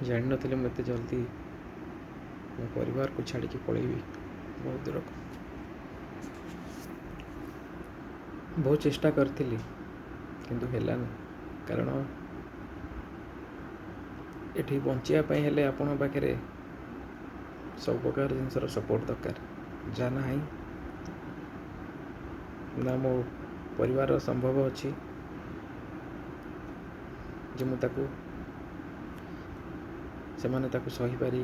ଜାଣିନଥିଲି ମୁଁ ଏତେ ଜଲ୍ଦି ମୋ ପରିବାରକୁ ଛାଡ଼ିକି ପଳେଇବି ବହୁତ ଦୂରକୁ। ବହୁତ ଚେଷ୍ଟା କରିଥିଲି କିନ୍ତୁ ହେଲାନି, କାରଣ ଏଠି ବଞ୍ଚିବା ପାଇଁ ହେଲେ ଆପଣଙ୍କ ପାଖରେ ସବୁ ପ୍ରକାର ଜିନିଷର ସପୋର୍ଟ ଦରକାର। ଯାହା ନାହିଁ ନା ମୋ ପରିବାରର ସମ୍ଭବ ଅଛି ଯେ ସେମାନେ ତାକୁ ସହିପାରି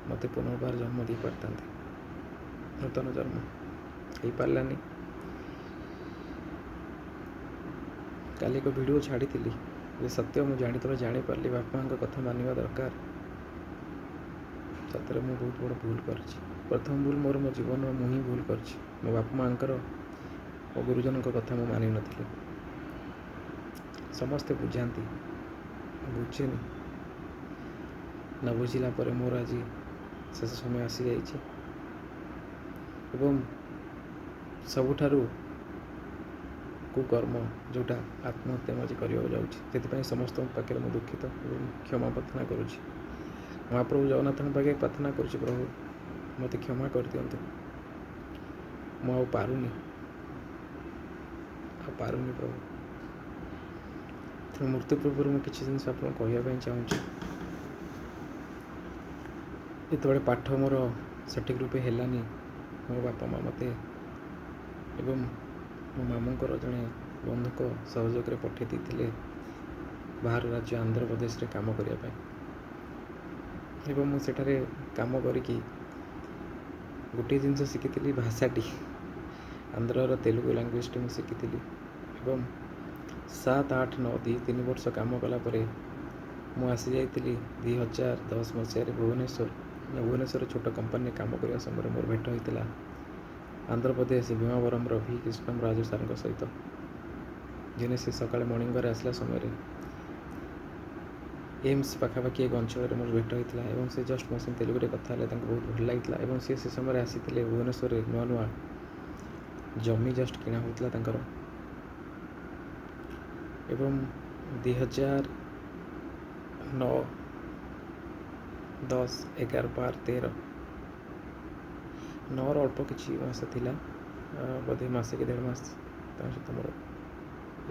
ମୋତେ ପୁନର୍ବାର ଜନ୍ମ ଦେଇପାରିଥାନ୍ତେ। ନୂତନ ଜନ୍ମ ହେଇପାରିଲାନି। କାଲି ଏକ ଭିଡ଼ିଓ ଛାଡ଼ିଥିଲି ଯେ ସତ୍ୟ ମୁଁ ଜାଣିପାରିଲି ବାପା ମାଆଙ୍କ କଥା ମାନିବା ଦରକାର। ସତରେ ମୁଁ ବହୁତ ବଡ଼ ଭୁଲ କରିଛି। ପ୍ରଥମ ଭୁଲ ମୋର ମୋ ଜୀବନର ମୁଁ ହିଁ ଭୁଲ କରିଛି। ମୋ ବାପା ମାଆଙ୍କର ଓ ଗୁରୁଜନଙ୍କ କଥା ମୁଁ ମାନିନଥିଲି। ସମସ୍ତେ ବୁଝାନ୍ତି, ବୁଝେନି। ନ ବୁଝିଲା ପରେ ମୋର ଆଜି ଶେଷ ସମୟ ଆସିଯାଇଛି ଏବଂ ସବୁଠାରୁ କୁକର୍ମ ଯେଉଁଟା ଆତ୍ମହତ୍ୟା ମୁଁ ଆଜି କରିବାକୁ ଯାଉଛି। ସେଥିପାଇଁ ସମସ୍ତଙ୍କ ପାଖରେ ମୁଁ ଦୁଃଖିତ ଏବଂ କ୍ଷମା ପ୍ରାର୍ଥନା କରୁଛି। ମହାପ୍ରଭୁ ଜଗନ୍ନାଥଙ୍କ ପାଖରେ ପ୍ରାର୍ଥନା କରୁଛି, ପ୍ରଭୁ ମୋତେ କ୍ଷମା କରିଦିଅନ୍ତୁ। ମୁଁ ଆଉ ପାରୁନି ପ୍ରଭୁ। ତେଣୁ ମୃତ୍ୟୁ ପୂର୍ବରୁ ମୁଁ କିଛି ଜିନିଷ ଆପଣଙ୍କୁ କହିବା ପାଇଁ ଚାହୁଁଛି। ଯେତେବେଳେ ପାଠ ମୋର ସଠିକ୍ ରୂପେ ହେଲାନି, ମୋ ବାପା ମାଆ ମୋତେ ଏବଂ ମୋ ମାମୁଁଙ୍କର ଜଣେ ବନ୍ଧୁଙ୍କ ସହଯୋଗରେ ପଠାଇ ଦେଇଥିଲେ ବାହାର ରାଜ୍ୟ ଆନ୍ଧ୍ରପ୍ରଦେଶରେ କାମ କରିବା ପାଇଁ। ଏବଂ ମୁଁ ସେଠାରେ କାମ କରିକି ଗୋଟିଏ ଜିନିଷ ଶିଖିଥିଲି, ଭାଷାଟି ଆନ୍ଧ୍ରର ତେଲୁଗୁ ଲାଙ୍ଗୁଏଜ୍ଟି ମୁଁ ଶିଖିଥିଲି। ଏବଂ 7, 8, 9 3 ବର୍ଷ କାମ କଲା ପରେ ମୁଁ ଆସିଯାଇଥିଲି 2010 ମସିହାରେ ଭୁବନେଶ୍ୱର ଛୋଟ କମ୍ପାନୀରେ କାମ କରିବା ସମୟରେ ମୋର ଭେଟ ହୋଇଥିଲା ଆନ୍ଧ୍ରପ୍ରଦେଶ ଭୀମାବରମର ଭି କୃଷ୍ଣମ ରାଜୁ ସାର୍ଙ୍କ ସହିତ। ଦିନେ ସେ ସକାଳେ ମର୍ଣ୍ଣିଂ ୱାକ୍ରେ ଆସିଲା ସମୟରେ ଏମ୍ସ ପାଖାପାଖି ଏକ ଅଞ୍ଚଳରେ ମୋର ଭେଟ ହୋଇଥିଲା ଏବଂ ସେ ଜଷ୍ଟ ମୋ ସହିତ ତେଲୁଗୁରେ କଥା ହେଲେ, ତାଙ୍କୁ ବହୁତ ଭଲ ଲାଗିଥିଲା। ଏବଂ ସେ ସମୟରେ ଆସିଥିଲେ ଭୁବନେଶ୍ୱରରେ ନୂଆ ଜମି ଜଷ୍ଟ କିଣା ହେଉଥିଲା ତାଙ୍କର। ଏବଂ 2009, 10, 11, 12, 13, 9ର ଅଳ୍ପ କିଛି ମାସ ଥିଲା, ବୋଧେ ମାସେ କି 1.5 ମାସ ତାଙ୍କ ସହିତ ମୋର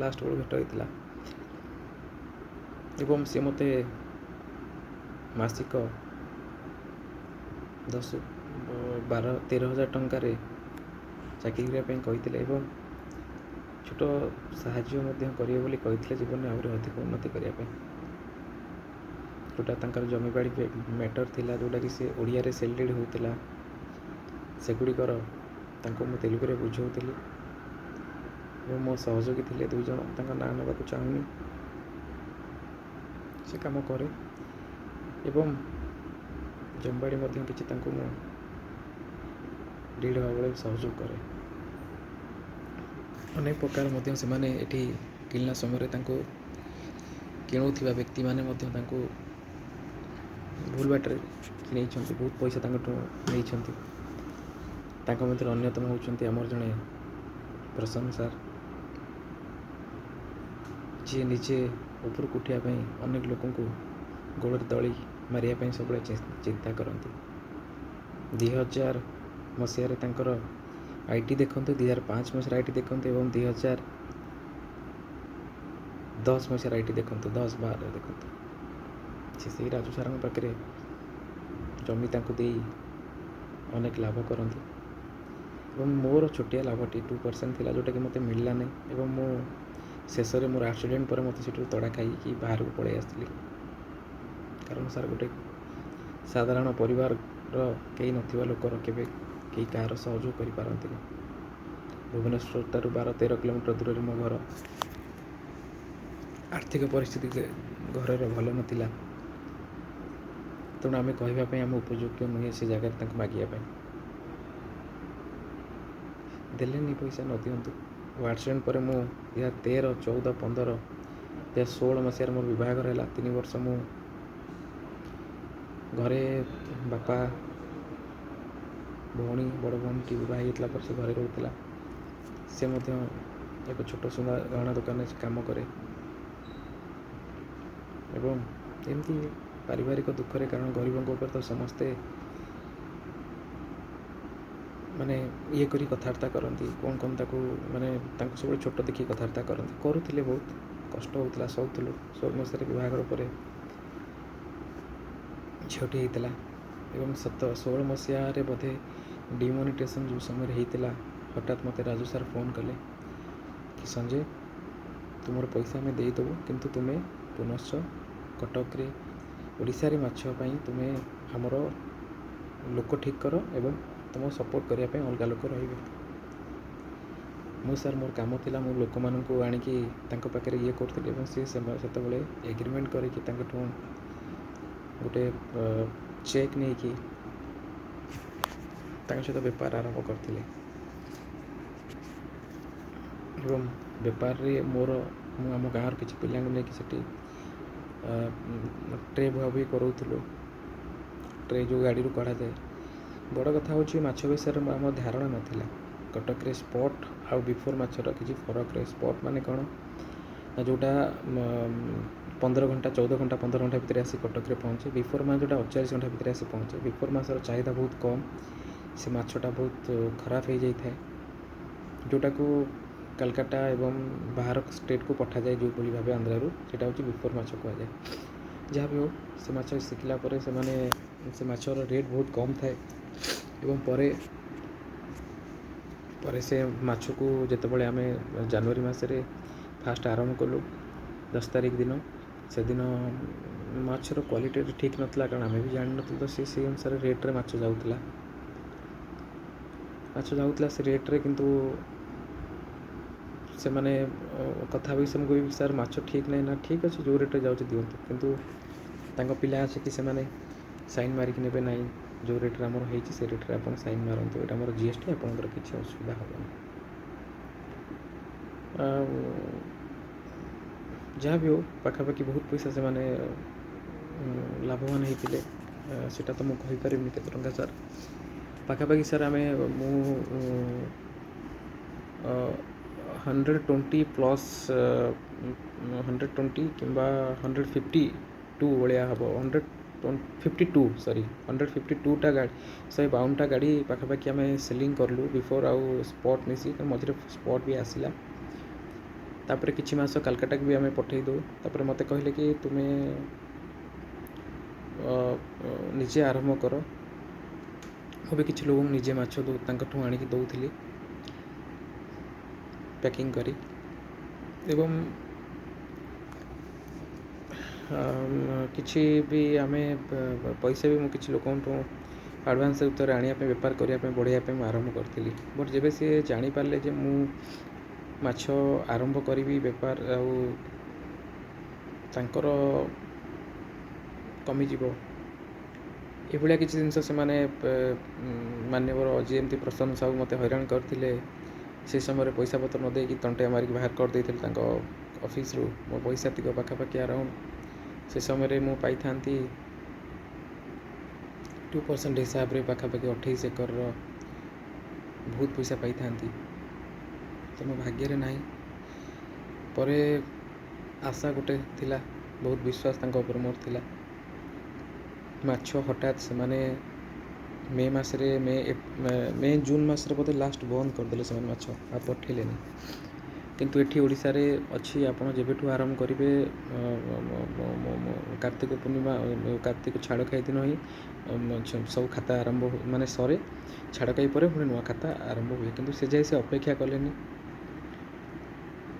ଲାଷ୍ଟ ବେଳକୁ ଭେଟ ହୋଇଥିଲା। ଏବଂ ସେ ମୋତେ ମାସିକ 13,000 ଟଙ୍କାରେ ଚାକିରି କରିବା ପାଇଁ କହିଥିଲେ ଏବଂ ଛୋଟ ସାହାଯ୍ୟ ମଧ୍ୟ କରିବେ ବୋଲି କହିଥିଲେ ଜୀବନରେ ଆହୁରି ଅଧିକ ଉନ୍ନତି କରିବା ପାଇଁ। ଯେଉଁଟା ତାଙ୍କର ଜମିବାଡ଼ି ମ୍ୟାଟର୍ ଥିଲା, ଯେଉଁଟାକି ସେ ଓଡ଼ିଆରେ ସେଲ୍ଡେଡ଼ ହେଉଥିଲା, ସେଗୁଡ଼ିକର ତାଙ୍କୁ ମୁଁ ତେଲୁଗୁରେ ବୁଝାଉଥିଲି। ଏବଂ ମୋ ସହଯୋଗୀ ଥିଲେ 2 ଜଣ, ତାଙ୍କ ନାଁ ନେବାକୁ ଚାହୁଁନି। ସେ କାମ କରେ ଏବଂ ଜମିବାଡ଼ି ମଧ୍ୟ କିଛି ତାଙ୍କୁ ମୁଁ ଡିଲ୍ ହେବା ବେଳେ ସହଯୋଗ କରେ। ଅନେକ ପ୍ରକାର ମଧ୍ୟ ସେମାନେ ଏଠି କିଣିଲା ସମୟରେ ତାଙ୍କୁ କିଣୁଥିବା ବ୍ୟକ୍ତିମାନେ ମଧ୍ୟ ତାଙ୍କୁ ଭୁଲ ବାଟରେ କିଣେଇଛନ୍ତି, ବହୁତ ପଇସା ତାଙ୍କଠୁ ନେଇଛନ୍ତି। ତାଙ୍କ ମଧ୍ୟରେ ଅନ୍ୟତମ ହେଉଛନ୍ତି ଆମର ଜଣେ ପ୍ରସନ୍ନ ସାର୍, ଯିଏ ନିଜେ ଉପରକୁ ଉଠିବା ପାଇଁ ଅନେକ ଲୋକଙ୍କୁ ଗୋଡ଼ରେ ଦଳି ମାରିବା ପାଇଁ ସବୁବେଳେ ଚିନ୍ତା କରନ୍ତି। 2000 ମସିହାରେ ତାଙ୍କର IT ଦେଖନ୍ତୁ, 2005 ମସିହାରେ IT ଦେଖନ୍ତୁ ଏବଂ 2010 ମସିହାରେ IT ଦେଖନ୍ତୁ, 10-12 ଦେଖନ୍ତୁ। ସେ ସେଇ ରାଜୁ ସାର୍ଙ୍କ ପାଖରେ ଜମି ତାଙ୍କୁ ଦେଇ ଅନେକ ଲାଭ କରନ୍ତି ଏବଂ ମୋର ଛୋଟିଆ ଲାଭଟି 2% ଥିଲା, ଯେଉଁଟାକି ମୋତେ ମିଳିଲାନି। ଏବଂ ମୁଁ ଶେଷରେ ମୋର ଆକ୍ସିଡେଣ୍ଟ ପରେ ମୋତେ ସେଠୁ ତଡ଼ା ଖାଇକି ବାହାରକୁ ପଳାଇ ଆସିଥିଲି। କାରଣ ସାର୍ ଗୋଟେ ସାଧାରଣ ପରିବାରର କେହି ନଥିବା ଲୋକର କେବେ କେହି କାହାର ସହଯୋଗ କରିପାରନ୍ତିନି। ଭୁବନେଶ୍ୱରଠାରୁ 12-13 କିଲୋମିଟର ଦୂରରେ ମୋ ଘର। ଆର୍ଥିକ ପରିସ୍ଥିତି ଘରର ଭଲ ନଥିଲା, ତେଣୁ ଆମେ କହିବା ପାଇଁ ଆମ ଉପଯୁକ୍ତ ନୁହେଁ ସେ ଜାଗାରେ ତାଙ୍କୁ ମାଗିବା ପାଇଁ। ଦେଲେନି ପଇସା, ନ ଦିଅନ୍ତୁ। ଆକ୍ସିଡେଣ୍ଟ ପରେ ମୁଁ 2013, 14, 15, 2016 ମସିହାରେ ମୋର ବିବାହଘର ହେଲା। 3 ବର୍ଷ ମୁଁ ଘରେ, ବାପା, ଭଉଣୀ, ବଡ଼ ଭଉଣୀଟି ବିବାହ ହେଇଯାଇଥିଲା ପରେ ସେ ଘରେ ରହୁଥିଲା। ସେ ମଧ୍ୟ ଏକ ଛୋଟ ସୁନା ଗହଣା ଦୋକାନରେ କାମ କରେ ଏବଂ ଏମିତି ପାରିବାରିକ ଦୁଃଖରେ, କାରଣ ଗରିବଙ୍କ ଉପରେ ତ ସମସ୍ତେ ମାନେ ଇଏ କରି କଥାବାର୍ତ୍ତା କରନ୍ତି, କ'ଣ ତାକୁ ମାନେ ତାଙ୍କୁ ସବୁବେଳେ ଛୋଟ ଦେଖିକି କଥାବାର୍ତ୍ତା କରନ୍ତି, କରୁଥିଲେ। ବହୁତ କଷ୍ଟ ହେଉଥିଲା, ସହୁଥିଲୁ। 16 ମସିହାରେ ବିବାହର ପରେ ଝିଅଟି ହେଇଥିଲା ଏବଂ 16 ମସିହାରେ ବୋଧେ ଡିମନିଟେସନ୍ ଯେଉଁ ସମୟରେ ହେଇଥିଲା, ହଠାତ୍ ମୋତେ ରାଜୁ ସାର୍ ଫୋନ୍ କଲେ କି ସଞ୍ଜୟ, ତୁମର ପଇସା ଆମେ ଦେଇଦେବୁ, କିନ୍ତୁ ତୁମେ ପୁନଶ୍ଚ କଟକରେ ଓଡ଼ିଶାରେ ମାଛ ପାଇଁ ତୁମେ ଆମର ଲୋକ ଠିକ୍ କର ଏବଂ ତୁମକୁ ସପୋର୍ଟ କରିବା ପାଇଁ ଅଲଗା ଲୋକ ରହିବେ। ମୁଁ ସାର୍, ମୋର କାମ ଥିଲା, ମୁଁ ଲୋକମାନଙ୍କୁ ଆଣିକି ତାଙ୍କ ପାଖରେ ଇଏ କରୁଥିଲି ଏବଂ ସେ ସେତେବେଳେ ଏଗ୍ରିମେଣ୍ଟ କରିକି ତାଙ୍କଠୁ ଗୋଟେ ଚେକ୍ ନେଇକି ତାଙ୍କ ସହିତ ବେପାର ଆରମ୍ଭ କରିଥିଲେ ଏବଂ ବେପାରରେ ମୁଁ ଆମ ଗାଁର କିଛି ପିଲାଙ୍କୁ ନେଇକି ସେଠି ଟ୍ରେ ବୁହାବୁହି କରାଉଥିଲୁ। ଟ୍ରେ ଯେଉଁ ଗାଡ଼ିରୁ କଢ଼ାଯାଏ। ବଡ଼ କଥା ହେଉଛି ମାଛ ବିଷୟରେ ଆମର ଧାରଣା ନଥିଲା। କଟକରେ ସ୍ପଟ୍ ଆଉ ବିଫୋର୍ ମାଛର କିଛି ଫରକ ରହେ। ସ୍ପଟ୍ ମାନେ କ'ଣ ନା ଯେଉଁଟା 15 ଘଣ୍ଟା 14 ଘଣ୍ଟା 15 ଘଣ୍ଟା ଭିତରେ ଆସି କଟକରେ ପହଞ୍ଚେ। ବିଫୋର୍ ମାଛ ଯେଉଁଟା 48 ଘଣ୍ଟା ଭିତରେ ଆସି ପହଞ୍ଚେ। ବିଫୋର୍ ମାଛର ଚାହିଦା ବହୁତ କମ୍, ସେ ମାଛଟା ବହୁତ ଖରାପ ହେଇଯାଇଥାଏ, ଯେଉଁଟାକୁ କାଲକାଟା ଏବଂ ବାହାର ଷ୍ଟେଟ୍କୁ ପଠାଯାଏ ଯେଉଁଭଳି ଭାବେ ଆନ୍ଧ୍ରାରୁ, ସେଇଟା ହେଉଛି ବିଫୋର୍ ମାଛ କୁହାଯାଏ। ଯାହା ବି ହଉ, ସେ ମାଛ ଶିଖିଲା ପରେ ସେ ମାଛର ରେଟ୍ ବହୁତ କମ୍ ଥାଏ ଏବଂ ପରେ ସେ ମାଛକୁ ଯେତେବେଳେ ଆମେ ଜାନୁଆରୀ ମାସରେ ଫାଷ୍ଟ ଆରମ୍ଭ କଲୁ 10 ତାରିଖ ଦିନ, ସେଦିନ ମାଛର କ୍ୱାଲିଟି ଠିକ୍ ନଥିଲା, କାରଣ ଆମେ ବି ଜାଣିନଥିଲୁ। ତ ସେଇ ଅନୁସାରେ ରେଟ୍ରେ ମାଛ ଯାଉଥିଲା ସେ ରେଟ୍ରେ। କିନ୍ତୁ ସେମାନେ କଥା ବି ସେମାନଙ୍କୁ ବି, ସାର୍ ମାଛ ଠିକ୍ ନାହିଁ। ନା ଠିକ୍ ଅଛି, ଯେଉଁ ରେଟ୍ରେ ଯାଉଛି ଦିଅନ୍ତୁ, କିନ୍ତୁ ତାଙ୍କ ପିଲା ଆସିକି ସେମାନେ ସାଇନ୍ ମାରିକି ନେବେ, ନାହିଁ ଯେଉଁ ରେଟ୍ରେ ଆମର ହେଇଛି ସେ ରେଟ୍ରେ ଆପଣ ସାଇନ୍ ମାରନ୍ତୁ, ଏଇଟା ଆମର GST, ଆପଣଙ୍କର କିଛି ଅସୁବିଧା ହେବନି। ଯାହା ବି ହଉ, ପାଖାପାଖି ବହୁତ ପଇସା ସେମାନେ ଲାଭବାନ ହେଇଥିଲେ। ସେଇଟା ତ ମୁଁ କହିପାରିବିନି କେତେ ଟଙ୍କା ସାର୍। ପାଖାପାଖି ସାର୍ ମୁଁ 120 ପ୍ଲସ୍ 120 କିମ୍ବା 152 ଭଳିଆ ହେବ। 152ଟା ଗାଡ଼ି, 152ଟା ଗାଡ଼ି ପାଖାପାଖି ଆମେ ସେଲିଂ କଲୁ, ବିଫୋର୍ ଆଉ ସ୍ପଟ୍ ମିଶି। ମଝିରେ ସ୍ପଟ୍ ବି ଆସିଲା। ତାପରେ କିଛି ମାସ କାଲକାଟାକୁ ବି ଆମେ ପଠାଇ ଦେଉ। ତାପରେ ମୋତେ କହିଲେ କି ତୁମେ ନିଜେ ଆରମ୍ଭ କର। ମୁଁ ବି କିଛି ଲୋକଙ୍କୁ ନିଜେ ମାଛ ତାଙ୍କଠୁ ଆଣିକି ଦେଉଥିଲି ପ୍ୟାକିଂ କରି। ଏବଂ କିଛି ବି ଆମେ ପଇସା ବି ମୁଁ କିଛି ଲୋକଙ୍କଠୁ ଆଡ଼ଭାନ୍ସ ଭିତରେ ଆଣିବା ପାଇଁ, ବେପାର କରିବା ପାଇଁ, ବଢ଼ାଇବା ପାଇଁ ମୁଁ ଆରମ୍ଭ କରିଥିଲି। ବଟ୍ ଯେବେ ସେ ଜାଣିପାରିଲେ ଯେ ମୁଁ ମାଛ ଆରମ୍ଭ କରିବି ବେପାର, ଆଉ ତାଙ୍କର କମିଯିବ, ଏଭଳିଆ କିଛି ଜିନିଷ ସେମାନେ ମାନ୍ୟବର ଯେମିତି ପ୍ରସନ୍ନ ସାହୁ ମୋତେ ହଇରାଣ କରିଥିଲେ, ସେ ସମୟରେ ପଇସା ପତ୍ର ନ ଦେଇକି ତଣ୍ଟିଆ ମାରିକି ବାହାର କରିଦେଇଥିଲେ ତାଙ୍କ ଅଫିସ୍ରୁ। ମୋ ପଇସା ତିକ ପାଖାପାଖି ଆରାଉଣ୍ଡ ସେ ସମୟରେ ମୁଁ ପାଇଥାନ୍ତି 2% ହିସାବରେ ପାଖାପାଖି 28 ଏକରର ବହୁତ ପଇସା ପାଇଥାନ୍ତି। ତ ମୋ ଭାଗ୍ୟରେ ନାହିଁ। ପରେ ଆଶା ଗୋଟେ ଥିଲା, ବହୁତ ବିଶ୍ୱାସ ତାଙ୍କ ଉପରେ ମୋର ଥିଲା। ମାଛ ହଠାତ୍ ସେମାନେ ମେ ଜୁନ୍ ମାସରେ ବୋଧେ ଲାଷ୍ଟ ବନ୍ଦ କରିଦେଲେ ସେମାନେ ମାଛ, ଆଉ ପଠେଇଲେନି। କିନ୍ତୁ ଏଠି ଓଡ଼ିଶାରେ ଅଛି, ଆପଣ ଯେବେଠୁ ଆରମ୍ଭ କରିବେ କାର୍ତ୍ତିକ ପୂର୍ଣ୍ଣିମା, କାର୍ତ୍ତିକ ଛାଡ଼ଖାଇ ଦିନ ହିଁ ସବୁ ଖାତା ଆରମ୍ଭ ମାନେ ସରେ। ଛାଡ଼ଖାଇ ପରେ ପୁଣି ନୂଆ ଖାତା ଆରମ୍ଭ ହୁଏ। କିନ୍ତୁ ସେ ଯାଇ ସେ ଅପେକ୍ଷା କଲେନି।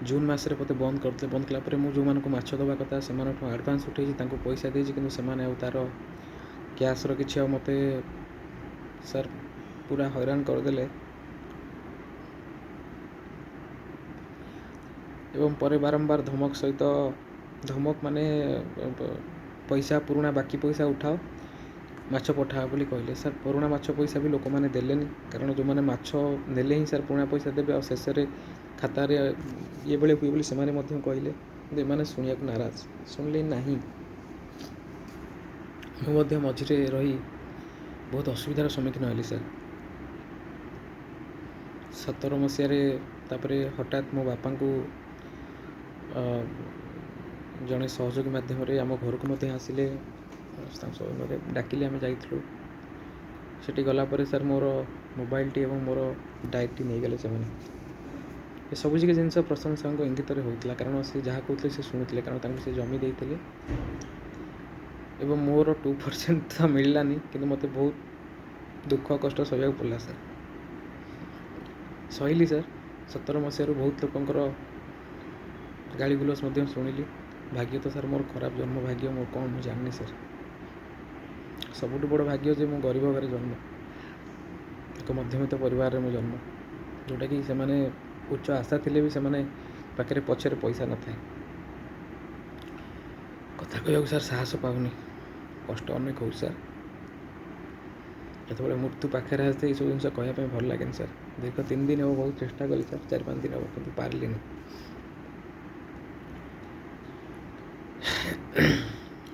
ଜୁନ୍ ମାସରେ ବୋଧେ ବନ୍ଦ କରିଥିଲେ। ବନ୍ଦ କଲା ପରେ ମୁଁ ଯେଉଁମାନଙ୍କୁ ମାଛ ଦେବା କଥା ସେମାନଙ୍କଠୁ ଆଡ଼ଭାନ୍ସ ଉଠେଇଛି, ତାଙ୍କୁ ପଇସା ଦେଇଛି, କିନ୍ତୁ ସେମାନେ ଆଉ ତା'ର କ୍ୟାସ୍ର କିଛି ଆଉ ମୋତେ ସାର୍ ପୁରା ହଇରାଣ କରିଦେଲେ। ଏବଂ ପରେ ବାରମ୍ବାର ଧମକ ମାନେ ପଇସା ପୁରୁଣା ବାକି ପଇସା ଉଠାଅ, ମାଛ ପଠାଅ ବୋଲି କହିଲେ। ସାର୍ ପୁରୁଣା ମାଛ ପଇସା ବି ଲୋକମାନେ ଦେଲେନି, କାରଣ ଯେଉଁମାନେ ମାଛ ନେଲେ ହିଁ ସାର୍ ପୁରୁଣା ପଇସା ଦେବେ, ଆଉ ଶେଷରେ ଖାତାରେ ଇଏବେଳେ ହୁଏ ବୋଲି ସେମାନେ ମଧ୍ୟ କହିଲେ। କିନ୍ତୁ ଏମାନେ ଶୁଣିବାକୁ ନାରାଜ, ଶୁଣିଲେ ନାହିଁ। ମୁଁ ମଧ୍ୟ ମଝିରେ ରହି ବହୁତ ଅସୁବିଧାର ସମ୍ମୁଖୀନ ହେଲି ସାର୍। 17 ମସିହାରେ ତାପରେ ହଠାତ୍ ମୋ ବାପାଙ୍କୁ ଜଣେ ସହଯୋଗୀ ମାଧ୍ୟମରେ ଆମ ଘରକୁ ମଧ୍ୟ ଆସିଲେ ତାଙ୍କ ସମୟରେ ଡାକିଲି, ଆମେ ଯାଇଥିଲୁ। ସେଠି ଗଲା ପରେ ସାର୍ ମୋର ମୋବାଇଲଟି ଏବଂ ମୋର ଡାଏରୀଟି ନେଇଗଲେ ସେମାନେ। ଏସବୁ ଜିନିଷ ପ୍ରଶଂସାଙ୍କ ଇଙ୍ଗିତରେ ହେଉଥିଲା, କାରଣ ସେ ଯାହା କହୁଥିଲେ ସେ ଶୁଣୁଥିଲେ, କାରଣ ତାଙ୍କୁ ସେ ଜମି ଦେଇଥିଲେ ଏବଂ ମୋର 2% ତ ମିଳିଲାନି, କିନ୍ତୁ ମୋତେ ବହୁତ ଦୁଃଖ କଷ୍ଟ ସହିବାକୁ ପଡ଼ିଲା ସାର୍। ସହିଲି ସାର୍। 17 ମସିହାରୁ ବହୁତ ଲୋକଙ୍କର ଗାଳିଗୁଲଜ ମଧ୍ୟ ଶୁଣିଲି। ଭାଗ୍ୟ ତ ସାର୍ ମୋର ଖରାପ ଜନ୍ମ ଭାଗ୍ୟ, ମୋର କ'ଣ ମୁଁ ଜାଣିନି ସାର୍। ସବୁଠୁ ବଡ଼ ଭାଗ୍ୟ ଯେ ମୁଁ ଗରିବ ଘରେ ଜନ୍ମ, ଏକ ମଧ୍ୟବିତ୍ତ ପରିବାରରେ ମୁଁ ଜନ୍ମ, ଯେଉଁଟାକି ସେମାନେ ଉଚ୍ଚ ଆଶା ଥିଲେ ବି ସେମାନେ ପାଖରେ ପଛରେ ପଇସା ନଥାଏ। କଥା କହିବାକୁ ସାର୍ ସାହସ ପାଉନି, କଷ୍ଟ ଅନେକ ହେଉଛି ସାର୍। ଯେତେବେଳେ ମୃତ୍ୟୁ ପାଖରେ ଆସିଥାଏ ଏସବୁ ଜିନିଷ କହିବା ପାଇଁ ଭଲ ଲାଗେନି ସାର୍। ଦୀର୍ଘ 3 ଦିନ ହେବ ବହୁତ ଚେଷ୍ଟା କଲି ସାର୍, 4-5 ଦିନ ହେବ, କିନ୍ତୁ ପାରିଲିନି।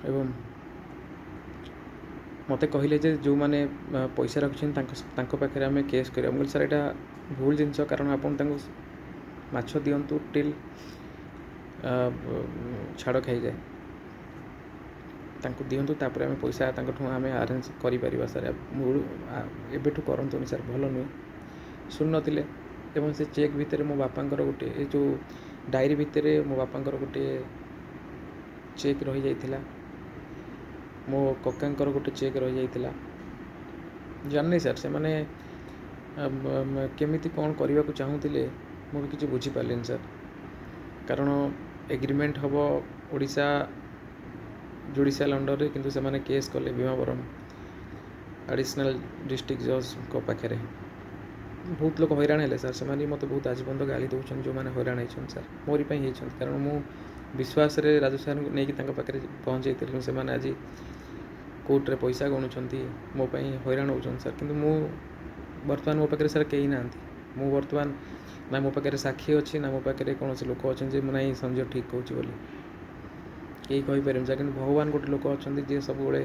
ଏବଂ ମୋତେ କହିଲେ ଯେ ଯେଉଁମାନେ ପଇସା ରଖିଛନ୍ତି ତାଙ୍କ ପାଖରେ ଆମେ କେସ୍ କରିବା। ମୁଁ କହିଲି ସାର୍ ଏଇଟା ଭୁଲ ଜିନିଷ, କାରଣ ଆପଣ ତାଙ୍କୁ ମାଛ ଦିଅନ୍ତୁ ଟିଲ୍ ଛାଡ଼ ଖାଇଯାଏ, ତାଙ୍କୁ ଦିଅନ୍ତୁ, ତାପରେ ଆମେ ପଇସା ତାଙ୍କଠୁ ଆମେ ଆରେଞ୍ଜ କରିପାରିବା ସାର୍। ଏବେଠୁ କରନ୍ତୁନି ସାର୍, ଭଲ ନୁହେଁ। ଶୁଣୁନଥିଲେ ଏବଂ ସେ ଚେକ୍ ଭିତରେ ମୋ ବାପାଙ୍କର ଗୋଟେ, ଏ ଯେଉଁ ଡାଏରୀ ଭିତରେ ମୋ ବାପାଙ୍କର ଗୋଟିଏ ଚେକ୍ ରହିଯାଇଥିଲା, ମୋ କକାଙ୍କର ଗୋଟେ ଚେକ୍ ରହିଯାଇଥିଲା। ଜାଣିନି ସାର୍ ସେମାନେ କେମିତି କ'ଣ କରିବାକୁ ଚାହୁଁଥିଲେ, ମୁଁ ବି କିଛି ବୁଝିପାରିଲିନି ସାର୍। କାରଣ ଏଗ୍ରିମେଣ୍ଟ ହେବ ଓଡ଼ିଶା ଜୁଡ଼ିସିଆଲ ଅଣ୍ଡରରେ, କିନ୍ତୁ ସେମାନେ କେସ୍ କଲେ ଭୀମାବରମ୍ ଆଡ଼ିସନାଲ୍ ଡିଷ୍ଟ୍ରିକ୍ଟ ଜଜ୍ଙ୍କ ପାଖରେ। ବହୁତ ଲୋକ ହଇରାଣ ହେଲେ ସାର୍। ସେମାନେ ବି ମୋତେ ବହୁତ ଆଜି ପର୍ଯ୍ୟନ୍ତ ଗାଳି ଦେଉଛନ୍ତି, ଯେଉଁମାନେ ହଇରାଣ ହେଇଛନ୍ତି ସାର୍, ମୋରି ପାଇଁ ହେଇଛନ୍ତି। କାରଣ ମୁଁ ବିଶ୍ୱାସରେ ରାଜୁ ସାର୍ଙ୍କୁ ନେଇକି ତାଙ୍କ ପାଖରେ ପହଞ୍ଚାଇଥିଲି, ସେମାନେ ଆଜି କୋର୍ଟରେ ପଇସା ଗଣୁଛନ୍ତି, ମୋ ପାଇଁ ହଇରାଣ ହେଉଛନ୍ତି ସାର୍। କିନ୍ତୁ ମୁଁ ବର୍ତ୍ତମାନ, ମୋ ପାଖରେ ସାର୍ କେହି ନାହାନ୍ତି। ମୁଁ ବର୍ତ୍ତମାନ ନା ମୋ ପାଖରେ ସାକ୍ଷୀ ଅଛି, ନା ମୋ ପାଖରେ କୌଣସି ଲୋକ ଅଛନ୍ତି ଯେ ନାଇଁ ସଞ୍ଜୟ ଠିକ୍ କହୁଛି ବୋଲି କେହି କହିପାରିବେନି ସାର୍। କିନ୍ତୁ ଭଗବାନ ଗୋଟେ ଲୋକ ଅଛନ୍ତି ଯିଏ ସବୁବେଳେ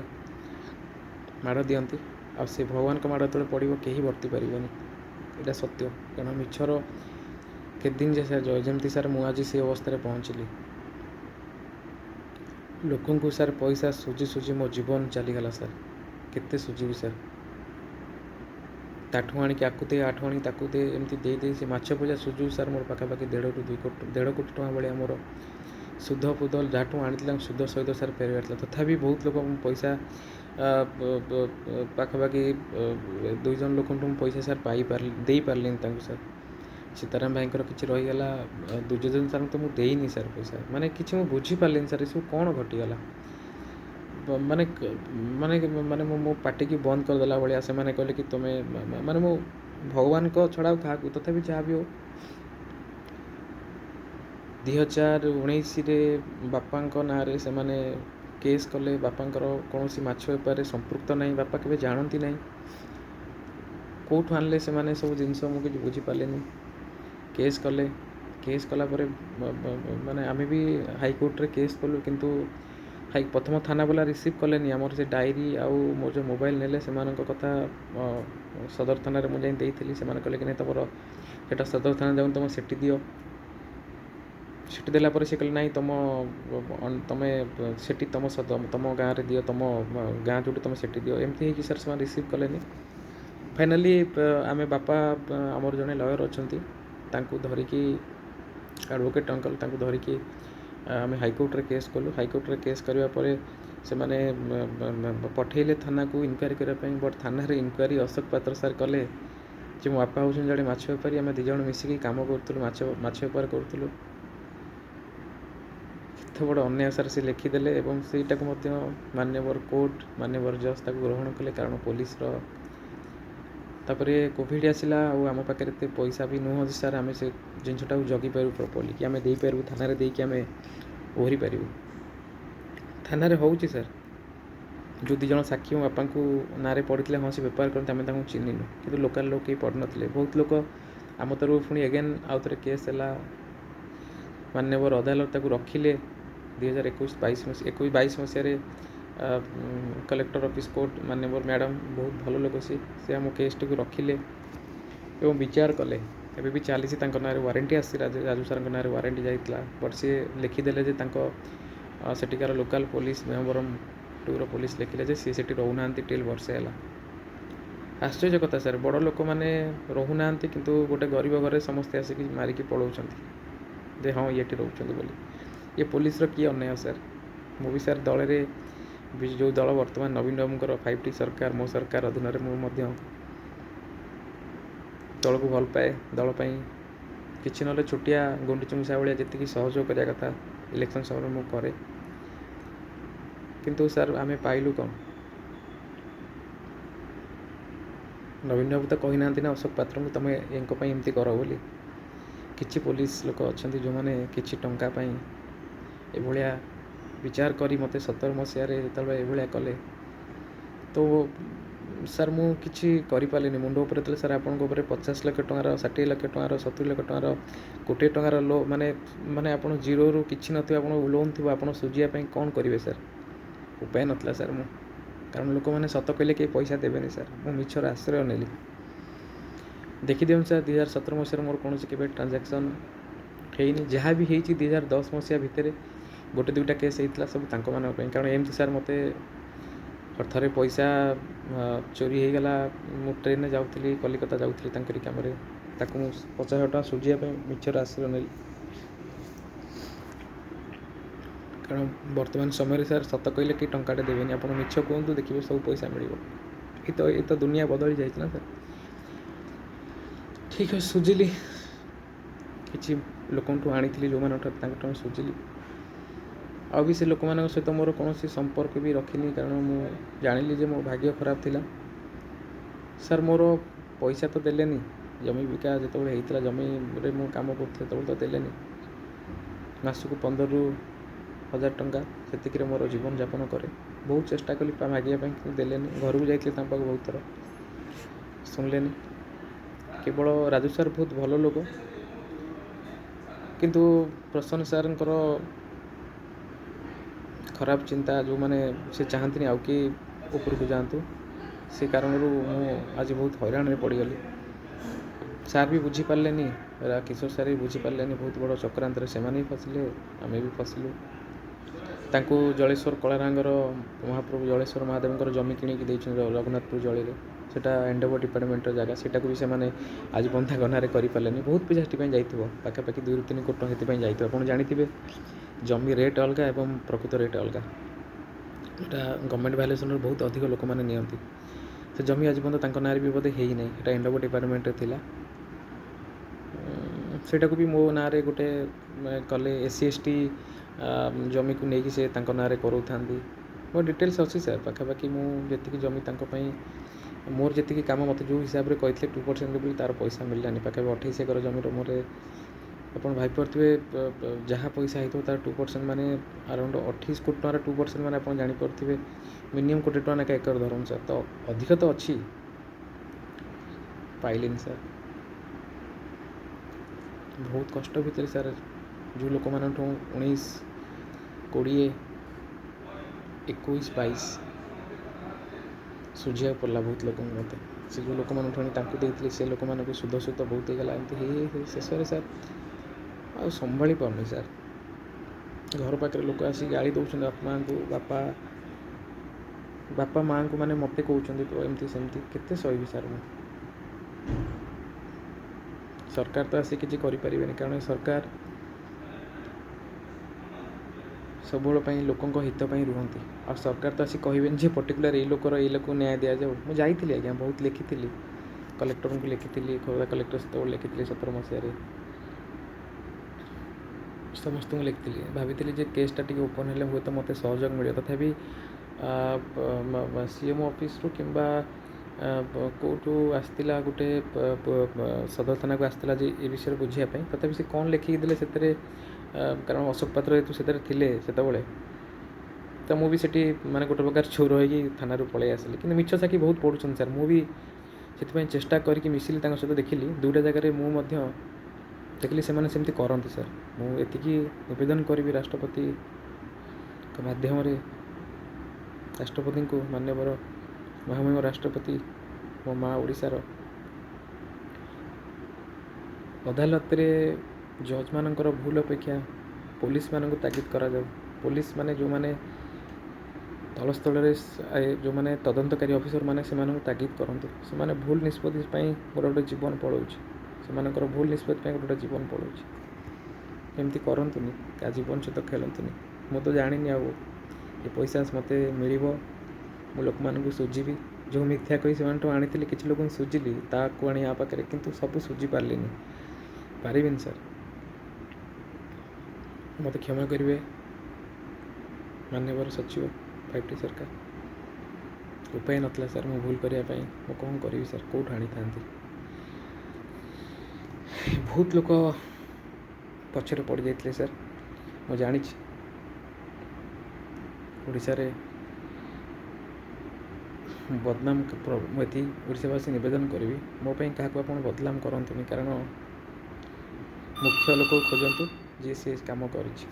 ମାଡ଼ ଦିଅନ୍ତି, ଆଉ ସେ ଭଗବାନଙ୍କ ମାଡ଼ ଯେତେବେଳେ ପଡ଼ିବ କେହି ବର୍ତ୍ତି ପାରିବେନି, ଏଇଟା ସତ୍ୟ। କାରଣ ମିଛର କେତେ ଦିନ ଯେ ସାର୍ ଜୟ, ଯେମିତି ସାର୍ ମୁଁ ଆଜି ସେ ଅବସ୍ଥାରେ ପହଞ୍ଚିଲି। ଲୋକଙ୍କୁ ସାର୍ ପଇସା ସୁଝି ମୋ ଜୀବନ ଚାଲିଗଲା ସାର୍। କେତେ ସୁଝିବି ସାର୍? ତାଠୁ ଆଣିକି ଆକୁ ଦେ, ଆଠୁ ଆଣିକି ତାକୁ ଦେ, ଏମିତି ଦେଇ ସେ ମାଛ ପଇସା ସୁଝୁ ସାର୍ ମୋର ପାଖାପାଖି 1.5 କୋଟି ଟଙ୍କା ଭଳିଆ ମୋର ସୁଧ ଫୁଧ ଯାହାଠୁ ଆଣିଥିଲା ସୁଧ ସହିତ ସାର୍ ଫେରିବାର ଥିଲା। ତଥାପି ବହୁତ ଲୋକ ପଇସା ପାଖାପାଖି 2 ଜଣ ଲୋକଙ୍କଠୁ ମୁଁ ପଇସା ସାର୍ ଦେଇପାରିଲିନି ତାଙ୍କୁ ସାର୍। ସୀତାରାମ ଭାଇଙ୍କର କିଛି ରହିଗଲା, ଦୁର୍ଯ୍ୟୋଧନ ସାର୍ଙ୍କୁ ତ ମୁଁ ଦେଇନି ସାର୍ ପଇସା। ମାନେ କିଛି ମୁଁ ବୁଝିପାରିଲିନି ସାର୍, ଏସବୁ କ'ଣ ଘଟିଗଲା। ମାନେ ମାନେ ମାନେ ମୋ ପାଟିକି ବନ୍ଦ କରିଦେଲା ଭଳିଆ ସେମାନେ କହିଲେ କି ତୁମେ, ମାନେ ମୁଁ ଭଗବାନଙ୍କ ଛଡ଼ା ଆଉ କାହାକୁ, ତଥାପି ଯାହା ବି ହଉ 2019ରେ ବାପାଙ୍କ ନାଁରେ ସେମାନେ କେସ୍ କଲେ। ବାପାଙ୍କର କୌଣସି ମାଛ ବେପାରରେ ସମ୍ପୃକ୍ତ ନାହିଁ, ବାପା କେବେ ଜାଣନ୍ତି ନାହିଁ। କେଉଁଠୁ ଆଣିଲେ ସେମାନେ ସବୁ ଜିନିଷ ମୁଁ କିଛି ବୁଝିପାରିଲିନି। କେସ୍ କଲେ, କେସ୍ କଲା ପରେ ମାନେ ଆମେ ବି ହାଇକୋର୍ଟରେ କେସ୍ କଲୁ, କିନ୍ତୁ ପ୍ରଥମ ଥାନା ବାଲା ରିସିଭ୍ କଲେନି ଆମର ସେ ଡାଏରୀ ଆଉ ମୋର ଯେଉଁ ମୋବାଇଲ ନେଲେ। ସେମାନଙ୍କ କଥା ସଦର ଥାନାରେ ମୁଁ ଯାଇ ଦେଇଥିଲି। ସେମାନେ କହିଲେ କି ନାଇଁ ତୁମର ସେଇଟା ସଦର ଥାନା ଯାଉନି, ତୁମ ସେଠି ଦିଅ। ସେଠି ଦେଲା ପରେ ସେ କହିଲେ ନାଇଁ ତୁମେ ସେଠି ତୁମ ଗାଁରେ ଦିଅ, ତୁମ ଗାଁ ଯେଉଁଠି ତୁମେ ସେଠି ଦିଅ। ଏମିତି ହେଇକି ସାର୍ ସେମାନେ ରିସିଭ୍ କଲେନି। ଫାଇନାଲି ଆମେ ବାପା, ଆମର ଜଣେ ଲୟର୍ ଅଛନ୍ତି, ତାଙ୍କୁ ଧରିକି, ଆଡ଼ଭୋକେଟ୍ ଅଙ୍କଲ୍, ତାଙ୍କୁ ଧରିକି ଆମେ ହାଇକୋର୍ଟରେ କେସ୍ କଲୁ। ହାଇକୋର୍ଟରେ କେସ୍ କରିବା ପରେ ସେମାନେ ପଠେଇଲେ ଥାନାକୁ ଇନକ୍ୱାରି କରିବା ପାଇଁ। ବଟ୍ ଥାନାରେ ଇନକ୍ୱାରି ଅଶୋକ ପାତ୍ର ସାର୍ କଲେ ଯେ ମୋ ବାପା ହେଉଛନ୍ତି ଜଣେ ମାଛ ବେପାରୀ, ଆମେ 2 ଜଣ ମିଶିକି କାମ କରୁଥିଲୁ, ମାଛ ବେପାର କରୁଥିଲୁ। କେତେ ବଡ଼ ଅନ୍ୟାୟ ସାର୍ ସେ ଲେଖିଦେଲେ ଏବଂ ସେଇଟାକୁ ମଧ୍ୟ ମାନ୍ୟବର କୋର୍ଟ, ମାନ୍ୟବର ଜଜ୍ ତାକୁ ଗ୍ରହଣ କଲେ। କାରଣ ପୋଲିସର ତାପରେ କୋଭିଡ଼ ଆସିଲା, ଆଉ ଆମ ପାଖରେ ଏତେ ପଇସା ବି ନୁହଁ ଯେ ସାର୍ ଆମେ ସେ ଜିନିଷଟାକୁ ଜଗିପାରିବୁ ପ୍ରପର୍ଲି, କି ଆମେ ଦେଇପାରିବୁ ଥାନାରେ ଦେଇକି ଆମେ ଓହରି ପାରିବୁ। ଥାନାରେ ହେଉଛି ସାର୍, ଯେଉଁ 2 ଜଣ ସାକ୍ଷୀ ମୋ ବାପାଙ୍କୁ ନାଁରେ ପଡ଼ିଥିଲେ, ହଁ ସେ ବେପାର କରନ୍ତି, ଆମେ ତାଙ୍କୁ ଚିହ୍ନିନୁ, କିନ୍ତୁ ଲୋକାଲ ଲୋକ କେହି ପଡ଼ିନଥିଲେ। ବହୁତ ଲୋକ ଆମ ତରଫରୁ ପୁଣି ଏଗେନ୍ ଆଉ ଥରେ କେସ୍ ହେଲା। ମାନ୍ୟବର ଅଦାଲତ ତାକୁ ରଖିଲେ 2022 ମସିହାରେ। କଲେକ୍ଟର ଅଫିସ୍ କୋର୍ଟ, ମାନ୍ୟବର ମ୍ୟାଡ଼ାମ୍, ବହୁତ ଭଲ ଲୋକ ସେ ଆମ କେସ୍ଟିକୁ ରଖିଲେ ଏବଂ ବିଚାର କଲେ। ଏବେ ବି ଚାଲିଛି, ତାଙ୍କ ନାଁରେ ୱାରେଣ୍ଟି ଆସିଛି, ରାଜୁ ସାର୍ଙ୍କ ନାଁରେ ୱାରେଣ୍ଟି ଯାଇଥିଲା। ବଟ୍ ସିଏ ଲେଖିଦେଲେ ଯେ ତାଙ୍କ ସେଠିକାର ଲୋକାଲ୍ ପୋଲିସ୍ ଭୀମବରମ୍ କଟକର ପୋଲିସ ଲେଖିଲେ ଯେ ସିଏ ସେଠି ରହୁନାହାନ୍ତି ଟିଲ୍ ବର୍ଷେ ହେଲା। ଆଶ୍ଚର୍ଯ୍ୟ କଥା ସାର୍, ବଡ଼ ଲୋକମାନେ ରହୁନାହାନ୍ତି କିନ୍ତୁ ଗୋଟେ ଗରିବ ଘରେ ସମସ୍ତେ ଆସିକି ମାରିକି ପଳାଉଛନ୍ତି ଯେ ହଁ ଇଏଠି ରହୁଛନ୍ତି ବୋଲି। ଏ ପୋଲିସର କି ଅନ୍ୟାୟ ସାର୍। ମୁଁ ବି ସାର୍ ଦଳରେ ଯେଉଁ ଦଳ ବର୍ତ୍ତମାନ ନବୀନ ବାବୁଙ୍କର 5T ସରକାର, ମୋ ସରକାର ଅଧୀନରେ ମୁଁ ମଧ୍ୟ ଦଳକୁ ଭଲ ପାଏ। ଦଳ ପାଇଁ କିଛି ନହେଲେ ଛୋଟିଆ ଗୁଣ୍ଡିଚୁମୁଷା ଭଳିଆ ଯେତିକି ସହଯୋଗ କରିବା କଥା ଇଲେକ୍ସନ୍ ସମୟରେ ମୁଁ କରେ। କିନ୍ତୁ ସାର୍ ଆମେ ପାଇଲୁ କ'ଣ? ନବୀନ ବାବୁ ତ କହିନାହାନ୍ତି ନା ଅଶୋକ ପାତ୍ରଙ୍କୁ ତମେ ୟାଙ୍କ ପାଇଁ ଏମିତି କର ବୋଲି। କିଛି ପୋଲିସ ଲୋକ ଅଛନ୍ତି ଯେଉଁମାନେ କିଛି ଟଙ୍କା ପାଇଁ ଏଭଳିଆ ବିଚାର କରି ମୋତେ 17 ମସିହାରେ ଯେତେବେଳେ ଏଭଳିଆ କଲେ, ତ ସାର୍ ମୁଁ କିଛି କରିପାରିଲିନି। ମୁଣ୍ଡ ଉପରେ ଥିଲେ ସାର୍ ଆପଣଙ୍କ ଉପରେ 50 ଲକ୍ଷ ଟଙ୍କାର, 60 ଲକ୍ଷ ଟଙ୍କାର, 70 ଲକ୍ଷ ଟଙ୍କାର, କୋଟିଏ ଟଙ୍କାର ମାନେ ଆପଣ ଜିରୋରୁ କିଛି ନଥିବ, ଆପଣ ଲୋନ୍ ଥିବ, ଆପଣ ସୁଝିବା ପାଇଁ କ'ଣ କରିବେ ସାର୍? ଉପାୟ ନଥିଲା ସାର୍ ମୁଁ, କାରଣ ଲୋକମାନେ ସତ କହିଲେ କେହି ପଇସା ଦେବେନି ସାର୍। ମୁଁ ମିଛର ଆଶ୍ରୟ ନେଲି। ଦେଖିଦିଅନ୍ତୁ ସାର୍ 2017 ମସିହାରେ ମୋର କୌଣସି କେବେ ଟ୍ରାଞ୍ଜାକ୍ସନ୍ ହେଇନି। ଯାହା ବି ହେଇଛି 2010 ମସିହା ଭିତରେ ଗୋଟେ ଦୁଇଟା କେସ୍ ହେଇଥିଲା, ସବୁ ତାଙ୍କମାନଙ୍କ ପାଇଁ। କାରଣ ଏମିତି ସାର୍ ମୋତେ ଥରେ ପଇସା ଚୋରି ହେଇଗଲା। ମୁଁ ଟ୍ରେନ୍ରେ ଯାଉଥିଲି, କଲିକତା ଯାଉଥିଲି ତାଙ୍କରି କାମରେ, ତାକୁ ମୁଁ 50,000 ଟଙ୍କା ସୁଝିବା ପାଇଁ ମିଛର ଆଶ୍ରୟ ନେଲି। କାରଣ ବର୍ତ୍ତମାନ ସମୟରେ ସାର୍ ସତ କହିଲେ କି ଟଙ୍କାଟେ ଦେବେନି, ଆପଣ ମିଛ କୁହନ୍ତୁ ଦେଖିବେ ସବୁ ପଇସା ମିଳିବ। ଏ ତ ଦୁନିଆ ବଦଳି ଯାଇଛି ନା ସାର୍। ଠିକ୍ ଅଛି, ସୁଝିଲି। କିଛି ଲୋକଙ୍କଠୁ ଆଣିଥିଲି, ଯେଉଁମାନଙ୍କଠୁ ତାଙ୍କଠୁ ସୁଝିଲି। ଆଉ ବି ସେ ଲୋକମାନଙ୍କ ସହିତ ମୋର କୌଣସି ସମ୍ପର୍କ ବି ରଖିନି, କାରଣ ମୁଁ ଜାଣିଲି ଯେ ମୋ ଭାଗ୍ୟ ଖରାପ ଥିଲା। ସାର୍ ମୋର ପଇସା ତ ଦେଲେନି। ଜମି ବିକା ଯେତେବେଳେ ହେଇଥିଲା, ଜମିରେ ମୁଁ କାମ କରୁଥିଲି ସେତେବେଳେ ତ ଦେଲେନି। ମାସକୁ 15,000 ଟଙ୍କା, ସେତିକିରେ ମୋର ଜୀବନଯାପନ କରେ। ବହୁତ ଚେଷ୍ଟା କଲି ମାଗିବା ପାଇଁ, କିନ୍ତୁ ଦେଲେନି। ଘରକୁ ଯାଇଥିଲି ତାଙ୍କ ପାଖକୁ ବହୁତ ଥର, ଶୁଣିଲେନି। କେବଳ ରାଜୁ ସାର୍ ବହୁତ ଭଲ ଲୋକ, କିନ୍ତୁ ପ୍ରସନ୍ନ ସାର୍ଙ୍କର ଖରାପ ଚିନ୍ତା, ଯେଉଁମାନେ ସେ ଚାହାନ୍ତିନି ଆଉ କିଏ ଉପରକୁ ଯାଆନ୍ତୁ, ସେ କାରଣରୁ ମୁଁ ଆଜି ବହୁତ ହଇରାଣରେ ପଡ଼ିଗଲି। ସାର୍ ବି ବୁଝିପାରିଲେନି, କିଶୋର ସାର୍ ବି ବୁଝିପାରିଲେନି। ବହୁତ ବଡ଼ ଚକ୍ରାନ୍ତରେ ସେମାନେ ବି ଫସିଲେ, ଆମେ ବି ଫସିଲୁ। ତାଙ୍କୁ ଜଳେଶ୍ୱର କଳାରାଙ୍କର ମହାପ୍ରଭୁ ଜଳେଶ୍ୱର ମହାଦେବଙ୍କର ଜମି କିଣିକି ଦେଇଛନ୍ତି ରଘୁନାଥପୁର ଜଳିରେ। ସେଇଟା ଏଣ୍ଡୋଭର ଡିପାର୍ଟମେଣ୍ଟର ଜାଗା, ସେଇଟାକୁ ବି ସେମାନେ ଆଜି ବନ୍ଧା ଗହ୍ନାରେ କରିପାରିଲେନି। ବହୁତ ପଇସା ସେଥିପାଇଁ ଯାଇଥିବ, ପାଖାପାଖି 2-3 କୋଟି ଟଙ୍କା ସେଥିପାଇଁ ଯାଇଥିବ। ଆପଣ ଜାଣିଥିବେ ଜମି ରେଟ୍ ଅଲଗା ଏବଂ ପ୍ରକୃତ ରେଟ୍ ଅଲଗା। ଏଇଟା ଗଭର୍ଣ୍ଣମେଣ୍ଟ ଭାଲ୍ୟୁଏସନ୍ରୁ ବହୁତ ଅଧିକ ଲୋକମାନେ ନିଅନ୍ତି। ସେ ଜମି ଆଜି ପର୍ଯ୍ୟନ୍ତ ତାଙ୍କ ନାଁରେ ବି ବୋଧେ ହେଇନାହିଁ। ଏଇଟା ଏଣ୍ଡୋଭର ଡିପାର୍ଟମେଣ୍ଟରେ ଥିଲା। ସେଇଟାକୁ ବି ମୋ ନାଁରେ ଗୋଟେ କଲେ, SC/ST ଜମିକୁ ନେଇକି ସେ ତାଙ୍କ ନାଁରେ କରାଉଥାନ୍ତି। ମୋ ଡିଟେଲ୍ସ ଅଛି ସାର୍। ପାଖାପାଖି ମୁଁ ଯେତିକି ଜମି ତାଙ୍କ ପାଇଁ, ମୋର ଯେତିକି କାମ ମୋତେ ଯେଉଁ ହିସାବରେ କହିଥିଲେ 2% ବି ତା'ର ପଇସା ମିଳିଲାନି। ପାଖାପାଖି 28 ଏକର ଜମିର ମୋର, ଆପଣ ଭାବିପାରୁଥିବେ ଯାହା ପଇସା ହେଇଥିବ ତା'ର 2% ମାନେ ଆରାଉଣ୍ଡ 28 କୋଟି ଟଙ୍କାର 2% ମାନେ ଆପଣ ଜାଣିପାରୁଥିବେ ମିନିମମ୍ 1 କୋଟି ଟଙ୍କା ଲେଖା ଏକର ଧରନ୍ତୁ ସାର୍। ତ ଅଧିକ ତ ଅଛି, ପାଇଲିନି ସାର୍। ବହୁତ କଷ୍ଟ ଭିତରେ ସାର୍, ଯେଉଁ ଲୋକମାନଙ୍କଠୁ 19, 20, 21, 22 ସୁଝିବାକୁ ପଡ଼ିଲା ବହୁତ ଲୋକଙ୍କୁ ମୋତେ। ସେ ଯେଉଁ ଲୋକମାନଙ୍କଠୁ ଆଣି ତାଙ୍କୁ ଦେଇଥିଲି, ସେ ଲୋକମାନଙ୍କୁ ସୁଧ ବହୁତ ହେଇଗଲା। ଏମିତି ହେଇ ଶେଷରେ ସାର୍ ଆଉ ସମ୍ଭାଳି ପାରୁନି ସାର୍। ଘର ପାଖରେ ଲୋକ ଆସି ଗାଳି ଦେଉଛନ୍ତି ବାପା ମାଆଙ୍କୁ, ମାନେ ମୋତେ କହୁଛନ୍ତି ଏମିତି ସେମିତି। କେତେ ସହିବି ସାର୍ ମୁଁ? ସରକାର ତ ଆସି କିଛି କରିପାରିବେନି, କାରଣ ସରକାର ସବୁବେଳ ପାଇଁ ଲୋକଙ୍କ ହିତ ପାଇଁ ରୁହନ୍ତି। ଆଉ ସରକାର ତ ଆସି କହିବେନି ଯେ ପର୍ଟିକୁଲାର ଏଇ ଲୋକକୁ ନ୍ୟାୟ ଦିଆଯାଉ। ମୁଁ ଯାଇଥିଲି ଆଜ୍ଞା, ବହୁତ ଲେଖିଥିଲି, କଲେକ୍ଟରଙ୍କୁ ଲେଖିଥିଲି, ଖୋର୍ଦ୍ଧା କଲେକ୍ଟର ସେତେବେଳେ ଲେଖିଥିଲି 17 ମସିହାରେ, ସମସ୍ତଙ୍କୁ ଲେଖିଥିଲି। ଭାବିଥିଲି ଯେ କେସ୍ଟା ଟିକେ ଓପନ୍ ହେଲେ ହୁଏତ ମୋତେ ସହଯୋଗ ମିଳିବ। ତଥାପି CM ଅଫିସରୁ କିମ୍ବା କେଉଁଠୁ ଆସିଥିଲା ଗୋଟେ ସଦର ଥାନାକୁ ଆସିଥିଲା ଯେ ଏ ବିଷୟରେ ବୁଝିବା ପାଇଁ। ତଥାପି ସେ କ'ଣ ଲେଖିକି ଦେଲେ ସେଥିରେ, କାରଣ ଅଶୋକ ପାତ୍ର ଯେହେତୁ ସେଥିରେ ଥିଲେ ସେତେବେଳେ, ତ ମୁଁ ବି ସେଠି ମାନେ ଗୋଟେ ପ୍ରକାର ଚୋର ହୋଇକି ଥାନାରୁ ପଳାଇ ଆସିଲି। କିନ୍ତୁ ମିଛ ସାକ୍ଷୀ ବହୁତ ପଢ଼ୁଛନ୍ତି ସାର୍। ମୁଁ ବି ସେଥିପାଇଁ ଚେଷ୍ଟା କରିକି ମିଶିଲି ତାଙ୍କ ସହିତ। ଦେଖିଲି 2ଟା ଜାଗାରେ ମୁଁ ମଧ୍ୟ ଦେଖିଲି ସେମାନେ ସେମିତି କରନ୍ତି ସାର୍। ମୁଁ ଏତିକି ନିବେଦନ କରିବି ରାଷ୍ଟ୍ରପତିଙ୍କ ମାଧ୍ୟମରେ, ରାଷ୍ଟ୍ରପତିଙ୍କୁ, ମାନ୍ୟବର ମହାମହିମ ରାଷ୍ଟ୍ରପତି, ମୋ ମା ଓଡ଼ିଶାର, ଅଦାଲତରେ ଜଜ୍ମାନଙ୍କର ଭୁଲ ଅପେକ୍ଷା ପୋଲିସମାନଙ୍କୁ ତାଗିଦ କରାଯାଉ। ପୋଲିସ ମାନେ ଯେଉଁମାନେ ତଳସ୍ଥଳରେ ଯେଉଁମାନେ ତଦନ୍ତକାରୀ ଅଫିସର ମାନେ ସେମାନଙ୍କୁ ତାଗିଦ କରନ୍ତୁ। ସେମାନେ ଭୁଲ ନିଷ୍ପତ୍ତି ପାଇଁ ଗୋଟେ ଜୀବନ ପଳାଉଛି, ସେମାନଙ୍କର ଭୁଲ ନିଷ୍ପତ୍ତି ପାଇଁ ଗୋଟେ ଜୀବନ ପଳାଉଛି। ଏମିତି କରନ୍ତୁନି, କାହା ଜୀବନ ସହିତ ଖେଳନ୍ତୁନି। ମୁଁ ତ ଜାଣିନି ଆଉ ଏ ପଇସା ମୋତେ ମିଳିବ, ମୁଁ ଲୋକମାନଙ୍କୁ ସୁଝିବି। ଯେଉଁ ମିଥ୍ୟା କହି ସେମାନଠୁ ଆଣିଥିଲି, କିଛି ଲୋକଙ୍କୁ ସୁଝିଲି, ତାକୁ ଆଣି ଆ ପାଖରେ, କିନ୍ତୁ ସବୁ ସୁଝି ପାରିଲିନି, ପାରିବିନି ସାର୍। ମୋତେ କ୍ଷମା କରିବେ ମାନ୍ୟବର ସଚିବ 5T ସରକାର। ଉପାୟ ନଥିଲା ସାର୍ ମୁଁ ଭୁଲ କରିବା ପାଇଁ। ମୁଁ କ'ଣ କରିବି ସାର୍, କେଉଁଠୁ ଆଣିଥାନ୍ତି? ବହୁତ ଲୋକ ପଛରେ ପଡ଼ିଯାଇଥିଲେ ସାର୍, ମୁଁ ଜାଣିଛି। ଓଡ଼ିଶାରେ ବଦନାମ ମୁଁ ଏତିକି ଓଡ଼ିଶାବାସୀ ନିବେଦନ କରିବି, ମୋ ପାଇଁ କାହାକୁ ଆପଣ ବଦନାମ କରନ୍ତୁନି। କାରଣ ମୁଖ୍ୟ ଲୋକ ଖୋଜନ୍ତୁ ଯିଏ ସେ କାମ କରିଛି।